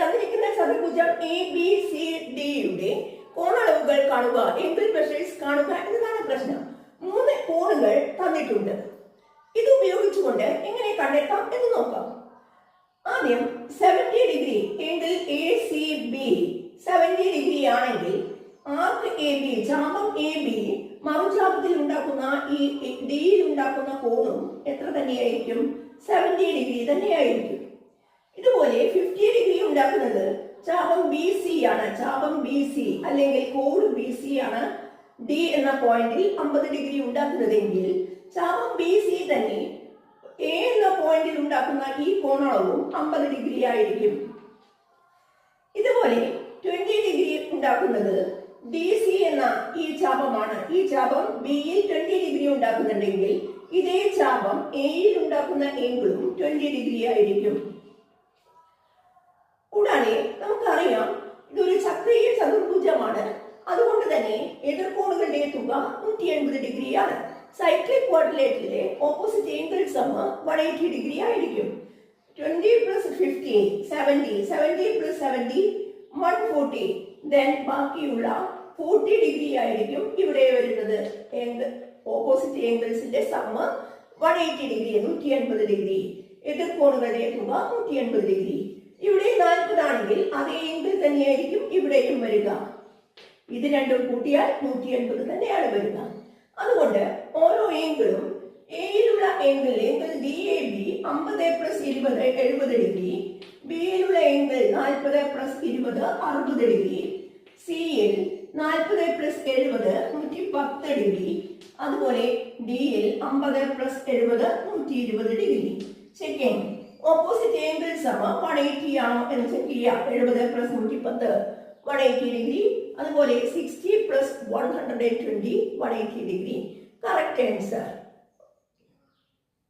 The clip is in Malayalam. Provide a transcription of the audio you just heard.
തന്നിരിക്കുന്ന ചതുർഭുജം എ ബി സി ഡിയുടെ കോണളവുകൾ കാണുക, എങ്കിൽ മെഷേഴ്സ് കാണുക എന്നതാണ് പ്രശ്നം. 3 കോണുകൾ തന്നിട്ടുണ്ട്. ഇത് ഉപയോഗിച്ചുകൊണ്ട് എങ്ങനെ കണ്ടെത്താം എന്ന് നോക്കാം. ആദ്യം 70 ഡിഗ്രി എങ്കിൽ എ സി ബി 70 ഡിഗ്രി ആണെങ്കിൽ ആർക്ക് എ ബി, ചാപം എ ബി മറുചാപത്തിൽ ഉണ്ടാക്കുന്ന ഈ ഡിയിൽ ഉണ്ടാക്കുന്ന കോണും എത്ര തന്നെയായിരിക്കും? 70 ഡിഗ്രി തന്നെയായിരിക്കും. ഇതുപോലെ 50 ഡിഗ്രി ഉണ്ടാക്കുന്നത് ചാപം ബി സി ആണ്. ചാപം ബി സി അല്ലെങ്കിൽ കോഡ് ബി സി ആണ് ഡി എന്ന പോയിന്റിൽ 50 ഡിഗ്രി ഉണ്ടാക്കുന്നതെങ്കിൽ ചാപം ബി സി തന്നെ എ എന്ന പോയിന്റിൽ ഉണ്ടാക്കുന്ന ഈ കോണളവും 50 ഡിഗ്രി ആയിരിക്കും. ഇതുപോലെ 20 ഡിഗ്രി ഉണ്ടാക്കുന്നത് ഡി സി എന്ന ഈ ചാപമാണ്. ഈ ചാപം ബിയിൽ 20 ഡിഗ്രി ഉണ്ടാക്കുന്നുണ്ടെങ്കിൽ ഇതേ ചാപം എയിൽ ഉണ്ടാക്കുന്ന ഏങ്കിളും 20 ഡിഗ്രി ആയിരിക്കും. കൂടാതെ നമുക്കറിയാം ഇതൊരു ചക്രീയ ചതുർഭുജമാണ്. അതുകൊണ്ട് തന്നെ എതിർകോണുകളുടെ തുക 180 ഡിഗ്രിയാണ്. Cyclic ക്വാഡ്രിലേറ്ററിലെ opposite angle sum 180 degree ആയിരിക്കും. 20 plus 50 70, 70 plus 70 140. ദെൻ ബാക്കിയുള്ള 40 ഡിഗ്രി ആയിരിക്കും ഇവിടെ വരുന്നത്. ഓപ്പോസിറ്റ് ഏങ്കിൾസിന്റെ സം 180 ഡിഗ്രി, 180 ഡിഗ്രി. എതിർകോണുകളുടെ തുക 180 ഡിഗ്രി. ഇവിടെ 40 ആണെങ്കിൽ അതേ ഏങ്കിൾ തന്നെയായിരിക്കും ഇവിടെയും വരിക. ഇത് രണ്ടും കൂട്ടിയാൽ 180 തന്നെയാണ് വരിക. അതുകൊണ്ട് ഓരോ ഏങ്കിളും എയിലുള്ള angle D A B 50 plus 20 70 degree, ബിയിലുള്ള ഏങ്കിൾ 40 plus 20 60 ഡിഗ്രി, സിയിൽ 40 plus 70 110 ഡിഗ്രി, അതുപോലെ ഡിയിൽ 50 plus 70 120 degree. Second opposite angle sum 180 ആണോ എന്ന് ചെക്ക് ചെയ്യാം. 70 plus 110 180 ഡിഗ്രി, അതുപോലെ 60 plus 120 180 ഡിഗ്രി. Correct answer.